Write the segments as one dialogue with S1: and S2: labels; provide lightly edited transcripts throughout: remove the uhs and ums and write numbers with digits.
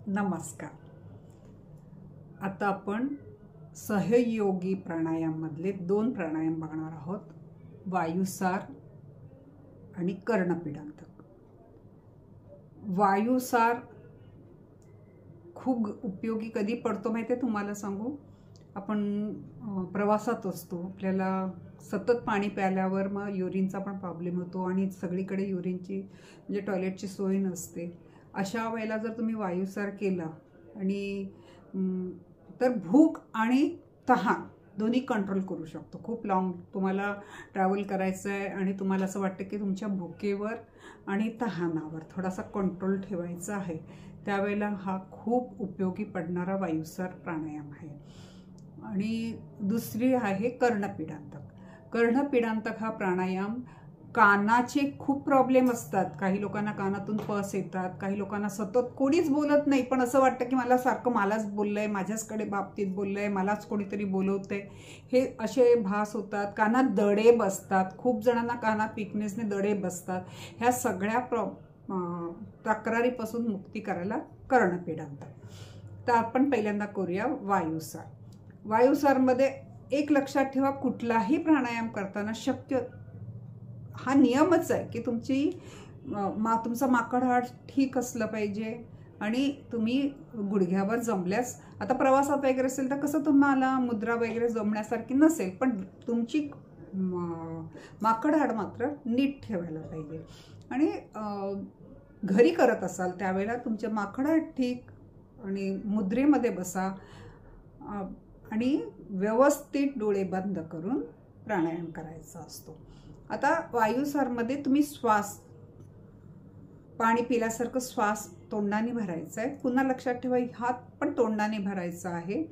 S1: नमस्कार. आता आपण सहयोगी प्राणायाममधले 2 प्राणायाम बघणार आहोत, वायुसार आणि कर्णपीडांतक. वायुसार खूप उपयोगी कधी पडतो माहिती आहे तुम्हाला सांगू. आपण प्रवासात असतो, आपल्याला सतत पाणी प्यायल्यावर मग युरिनचा पण प्रॉब्लेम होतो आणि सगळीकडे युरिनची म्हणजे टॉयलेटची सोय नसते. अशा वेळेला जर तुम्ही वायुसार केला आणि तर भूक आणि तहान दोन्ही कंट्रोल करू शकतो. खूप लाँग तुम्हाला ट्रॅव्हल करायचं आहे आणि तुम्हाला असं वाटतं की तुमच्या भुकेवर आणि तहानावर थोडासा कंट्रोल ठेवायचा आहे, त्यावेळेला हा खूप उपयोगी पडणारा वायुसार प्राणायाम आहे. आणि दुसरी आहे कर्णपीडांतक. कर्णपीडांतक हा प्राणायाम, कानाचे खूप प्रॉब्लेम असतात. काही लोकांना कानातून पस येतात, काही लोकांना सतत कोणीच बोलत नाही पण असं वाटतं की मला सारखं मलाच बोललंय, माझ्याचकडे बाबतीत बोललंय, मलाच कोणीतरी बोलवतंय, हे असे भास होतात. कानात दडे बसतात, खूप जणांना कानात विकनेसने दडे बसतात. ह्या सगळ्या तक्रारीपासून मुक्ती करायला कर्णपीडांतक. तर आपण पहिल्यांदा करूया वायुसार. वायुसारमध्ये एक लक्षात ठेवा, कुठलाही प्राणायाम करताना शक्य हा नियमच आहे की तुमचा माकडहाड ठीक असलं पाहिजे आणि तुम्ही गुडघ्यावर जमल्यास, आता प्रवासात वगैरे असेल तर कसं तुम्हाला मुद्रा वगैरे जमण्यासारखी नसेल, पण तुमची माकडहाड मात्र नीट ठेवायला पाहिजे. आणि घरी करत असाल त्यावेळेला तुमचे माकडहाड ठीक आणि मुद्रेमध्ये बसा आणि व्यवस्थित डोळे बंद करून प्राणायाम करायचा असतो. आता वायुसारमध्ये तुम्ही श्वास, पाणी पिल्यासारखं श्वास तोंडाने भरायचा आहे. पुन्हा लक्षात ठेवा, हात पण तोंडाने भरायचा आहे.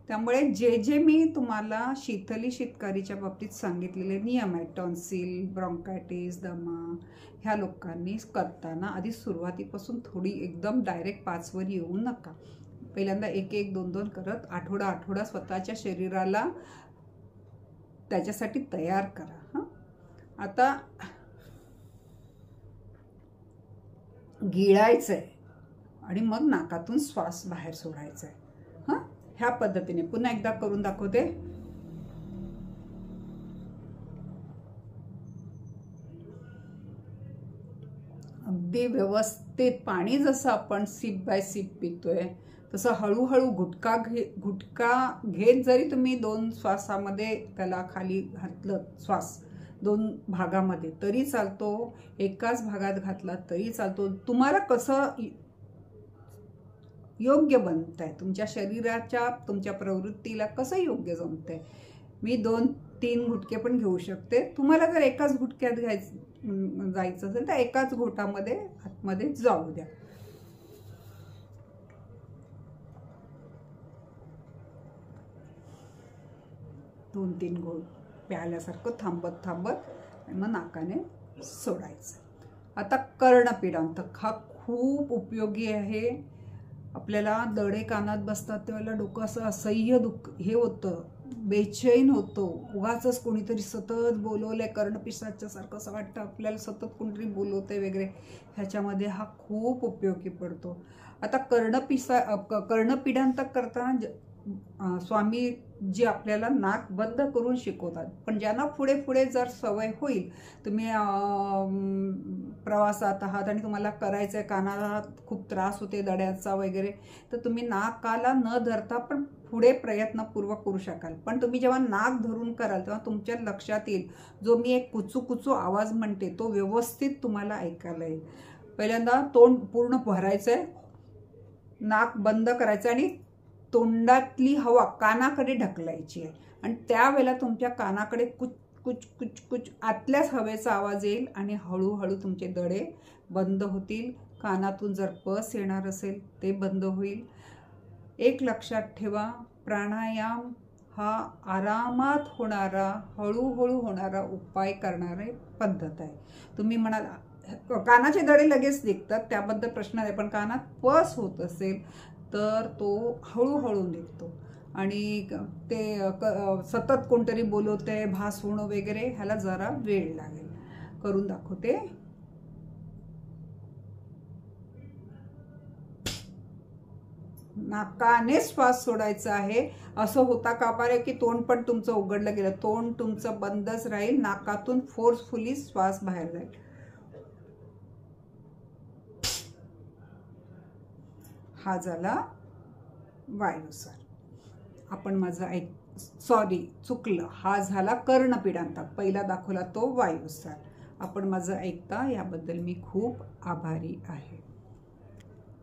S1: त्यामुळे जे मी तुम्हाला शीतकारीच्या बाबतीत सांगितलेले नियम आहेत, टॉन्सिल, ब्रॉन्कायटिस, दमा, ह्या लोकांनी करताना आधी सुरुवातीपासून थोडी एकदम डायरेक्ट 5 वर येऊ नका. पहिल्यांदा 1-1, 2-2 करत आठवडा स्वतःच्या शरीराला त्याच्यासाठी तयार करा. आता गिळायचंय आणि मग नाकातून श्वास बाहेर सोडायचा आहे. ह्या पद्धतीने पुन्हा एकदा करून दाखवते. अगदी व्यवस्थित पाणी जसं आपण सिप बाय सिप पितोय तसं हळूहळू घुटका घेत जरी तुम्ही 2 श्वासामध्ये त्याला खाली घातलं, श्वास 2 भागामध्ये तरी चालतो, एकाच भागात घातला तरी चालतो. तुम्हाला कसं योग्य बनतंय, तुमच्या शरीराच्या तुमच्या प्रवृत्तीला कसं योग्य जमतंय. मी 2-3 घुटके पण घेऊ शकते. तुम्हाला जर एकाच घुटक्यात जायचं असेल तर एकाच घोटामध्ये आतमध्ये जाऊ द्या. दोन 3 घोट प्यायल्यासारखं थांबत मग नाकाने सोडायचं. आता कर्णपीडांतक हा खूप उपयोगी आहे. आपल्याला दडे कानात बसतात त्यावेळेला डोकं असं असह्य हे होतं, बेचैन होतो. उगाचच कोणीतरी सतत बोलवलंय, कर्णपिशाच्या सारखं असं वाटतं आपल्याला, सतत कोणतरी बोलवतंय वगैरे. ह्याच्यामध्ये हा खूप उपयोगी पडतो. आता कर्णपीडांतक करताना स्वामी जी आपल्याला नाक बंद करून शिकवतात, पण ज्यांना पुढे जर सवय होईल, तुम्ही प्रवासात आहात आणि तुम्हाला करायचं आहे, कानाला खूप त्रास होते दड्याचा वगैरे, तर तुम्ही नाकाला न धरता पण पुढे प्रयत्नपूर्वक करू शकाल. पण तुम्ही जेव्हा नाक धरून कराल तेव्हा तुमच्या लक्षात येईल, जो मी एक कुचू आवाज म्हणते तो व्यवस्थित तुम्हाला ऐकायला येईल. पहिल्यांदा तोंड पूर्ण भरायचं आहे, नाक बंद करायचं आणि तोंडातली हवा कानाकडे ढकलायची आहे आणि त्यावेळेला तुमच्या कानाकडे कुच आतल्याच हवेचा आवाज येईल आणि हळूहळू तुमचे दडे बंद होतील. कानातून जर पस येणार असेल ते बंद होईल. एक लक्षात ठेवा, प्राणायाम हा आरामात होणारा, हळूहळू होणारा उपाय करणारी पद्धत आहे. तुम्ही म्हणाल कानाचे दडे लगेच निघतात, त्याबद्दल प्रश्न नाही, पण कानात पस होत असेल तर तो हळूहळू निघतो. आणि ते सतत कोणतरी बोलवतंय, भास होणं वगैरे, ह्याला जरा वेळ लागेल. करून दाखवते. नाकाने श्वास सोडायचा आहे. असं होता कामा नये की तोंड पण तुमचं उघडलं गेलं. तोंड तुमचं बंदच राहील. नाकातून फोर्सफुली श्वास बाहेर जाईल. हा झाला वायुसार. आपण माझं सॉरी चुकलं, हा झाला कर्णपिडांता. पहिला दाखवला तो वायुसार. आपण माझं ऐकता याबद्दल मी खूप आभारी आहे.